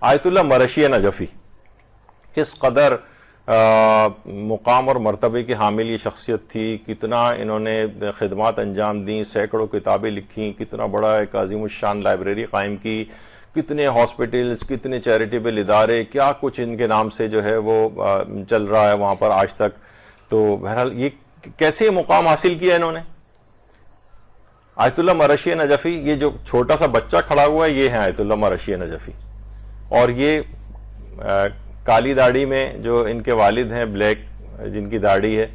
آیت اللہ مرشی نجفی کس قدر مقام اور مرتبے کی حامل یہ شخصیت تھی، کتنا انہوں نے خدمات انجام دیں، سینکڑوں کتابیں لکھیں، کتنا بڑا ایک عظیم الشان لائبریری قائم کی، کتنے ہاسپٹلز، کتنے چیریٹیبل ادارے، کیا کچھ ان کے نام سے جو ہے وہ چل رہا ہے وہاں پر آج تک. تو بہرحال یہ کیسے مقام حاصل کیا انہوں نے. آیت اللہ مرشی نجفی، یہ جو چھوٹا سا بچہ کھڑا ہوا ہے یہ ہے آیت اللہ مرشی نجفی، اور یہ کالی داڑھی میں جو ان کے والد ہیں، بلیک جن کی داڑھی ہے،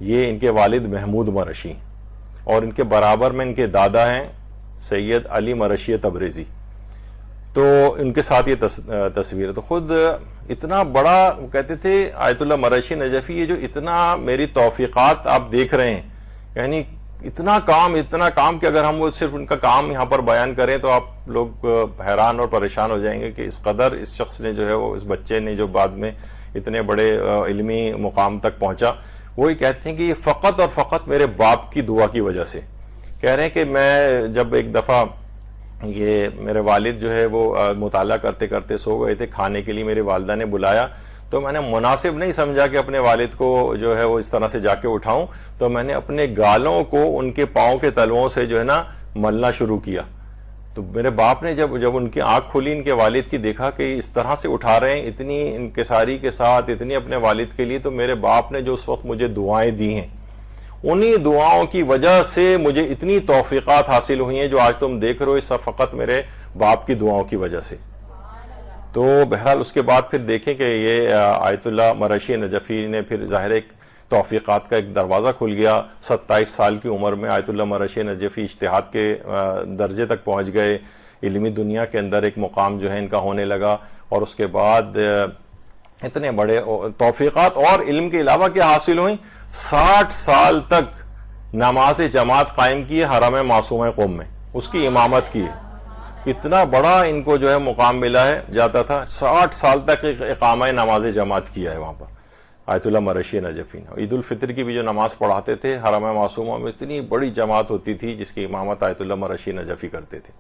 یہ ان کے والد محمود مرشی، اور ان کے برابر میں ان کے دادا ہیں سید علی مرشی تبریزی. تو ان کے ساتھ یہ تصویر ہے. تو خود اتنا بڑا کہتے تھے آیت اللہ مرشی نجفی، یہ جو اتنا میری توفیقات آپ دیکھ رہے ہیں، یعنی اتنا کام کہ اگر ہم وہ صرف ان کا کام یہاں پر بیان کریں تو آپ لوگ حیران اور پریشان ہو جائیں گے کہ اس قدر اس شخص نے جو ہے وہ، اس بچے نے جو بعد میں اتنے بڑے علمی مقام تک پہنچا، وہی کہتے ہیں کہ یہ فقط اور فقط میرے باپ کی دعا کی وجہ سے. کہہ رہے ہیں کہ میں جب ایک دفعہ یہ میرے والد جو ہے وہ مطالعہ کرتے کرتے سو گئے تھے، کھانے کے لیے میری والدہ نے بلایا، تو میں نے مناسب نہیں سمجھا کہ اپنے والد کو جو ہے وہ اس طرح سے جا کے اٹھاؤں، تو میں نے اپنے گالوں کو ان کے پاؤں کے تلوؤں سے جو ہے نا ملنا شروع کیا. تو میرے باپ نے جب ان کی آنکھ کھلی ان کے والد کی، دیکھا کہ اس طرح سے اٹھا رہے ہیں اتنی انکساری کے ساتھ، اتنی اپنے والد کے لیے، تو میرے باپ نے جو اس وقت مجھے دعائیں دی ہیں، انہی دعاؤں کی وجہ سے مجھے اتنی توفیقات حاصل ہوئی ہیں جو آج تم دیکھ رہے ہو، اس فقط میرے باپ کی دعاؤں کی وجہ سے. تو بہرحال اس کے بعد پھر دیکھیں کہ یہ آیت اللہ مرشی نجفی نے پھر ظاہر ایک توفیقات کا ایک دروازہ کھل گیا. 27 سال کی عمر میں آیت اللہ مرشی نجفی اجتہاد کے درجے تک پہنچ گئے، علمی دنیا کے اندر ایک مقام جو ہے ان کا ہونے لگا، اور اس کے بعد اتنے بڑے توفیقات اور علم کے علاوہ کیا حاصل ہوئیں. 60 سال تک نماز جماعت قائم کی ہے حرم معصومہ قم میں، اس کی امامت کی ہے. کتنا بڑا ان کو جو ہے مقام ملا ہے، جاتا تھا 60 سال تک اقامہ نماز جماعت کیا ہے وہاں پر آیت اللہ مرشی نجفی نے. عید الفطر کی بھی جو نماز پڑھاتے تھے حرم معصومہ میں، اتنی بڑی جماعت ہوتی تھی جس کی امامت آیت اللہ مرشی نجفی کرتے تھے.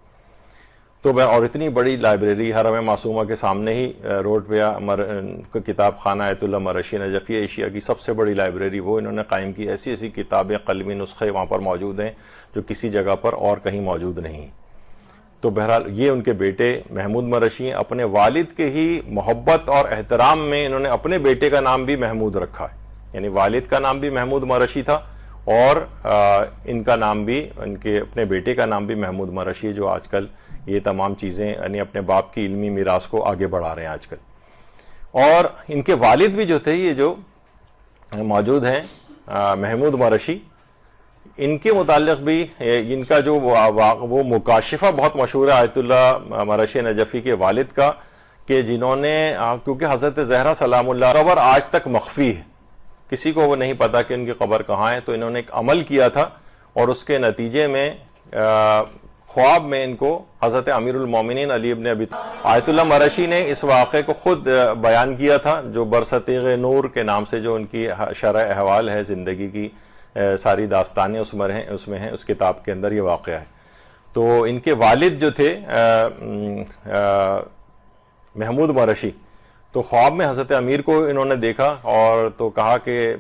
تو اور اتنی بڑی لائبریری حرم معصومہ کے سامنے ہی روڈ پہ کتاب خانہ آیت اللہ مرشی نجفی، ایشیا کی سب سے بڑی لائبریری وہ انہوں نے قائم کی. ایسی کتابیں، قلمی نسخے وہاں پر موجود ہیں جو کسی جگہ پر اور کہیں موجود نہیں. تو بہرحال یہ ان کے بیٹے محمود مرشی، اپنے والد کے ہی محبت اور احترام میں انہوں نے اپنے بیٹے کا نام بھی محمود رکھا ہے. یعنی والد کا نام بھی محمود مرشی تھا، اور ان کا نام بھی، ان کے اپنے بیٹے کا نام بھی محمود مرشی، جو آج کل یہ تمام چیزیں یعنی اپنے باپ کی علمی میراث کو آگے بڑھا رہے ہیں آج کل. اور ان کے والد بھی جو تھے، یہ جو موجود ہیں محمود مرشی، ان کے متعلق بھی ان کا جو وہ مکاشفہ بہت مشہور ہے آیت اللہ مرشی نجفی کے والد کا، کہ جنہوں نے، کیونکہ حضرت زہرا سلام اللہ قبر آج تک مخفی ہے، کسی کو وہ نہیں پتا کہ ان کی قبر کہاں ہے، تو انہوں نے ایک عمل کیا تھا، اور اس کے نتیجے میں خواب میں ان کو حضرت امیر المومنین علی ابن ابی آیت اللہ مرشی نے اس واقعے کو خود بیان کیا تھا، جو برصتیغ نور کے نام سے جو ان کی شرح احوال ہے زندگی کی، ساری داستانیں اس میں ہیں، اس کتاب کے اندر یہ واقعہ ہے. تو ان کے والد جو تھے محمود مرشی، تو خواب میں حضرت امیر کو انہوں نے دیکھا، اور تو کہا کہ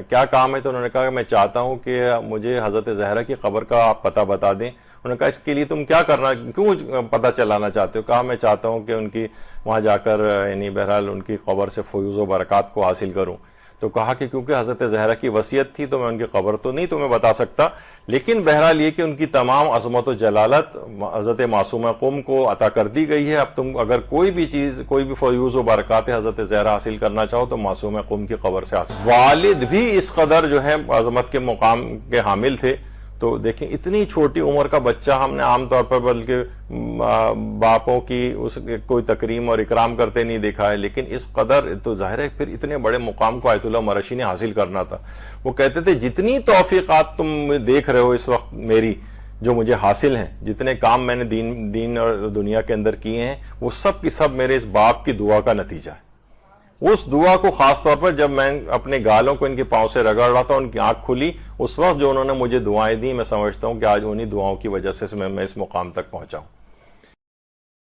کیا کام ہے، تو انہوں نے کہا کہ میں چاہتا ہوں کہ مجھے حضرت زہرا کی قبر کا آپ پتہ بتا دیں. انہوں نے کہا اس کے لیے تم کیا کرنا، کیوں پتہ چلانا چاہتے ہو؟ کہا میں چاہتا ہوں کہ ان کی وہاں جا کر یعنی بہرحال ان کی قبر سے فیوز و برکات کو حاصل کروں. تو کہا کہ کیونکہ حضرت زہرا کی وصیت تھی تو میں ان کی قبر تو نہیں تمہیں بتا سکتا، لیکن بہرحال یہ کہ ان کی تمام عظمت و جلالت حضرت معصومہ قم کو عطا کر دی گئی ہے. اب تم اگر کوئی بھی چیز، کوئی بھی فیوز و برکات حضرت زہرا حاصل کرنا چاہو تو معصومہ قم کی قبر سے حاصل. والد بھی اس قدر جو ہے عظمت کے مقام کے حامل تھے. تو دیکھیں اتنی چھوٹی عمر کا بچہ، ہم نے عام طور پر بلکہ باپوں کی اس کوئی تکریم اور اکرام کرتے نہیں دیکھا ہے، لیکن اس قدر تو ظاہر ہے پھر اتنے بڑے مقام کو آیت اللہ مرشی نے حاصل کرنا تھا. وہ کہتے تھے جتنی توفیقات تم دیکھ رہے ہو اس وقت میری جو مجھے حاصل ہیں، جتنے کام میں نے دین اور دنیا کے اندر کیے ہیں، وہ سب کی سب میرے اس باپ کی دعا کا نتیجہ ہے. اس دعا کو خاص طور پر جب میں اپنے گالوں کو ان کے پاؤں سے رگڑ رہا تھا، ان کی آنکھ کھلی، اس وقت جو انہوں نے مجھے دعائیں دی، میں سمجھتا ہوں کہ آج انہی دعاؤں کی وجہ سے میں اس مقام تک پہنچا ہوں.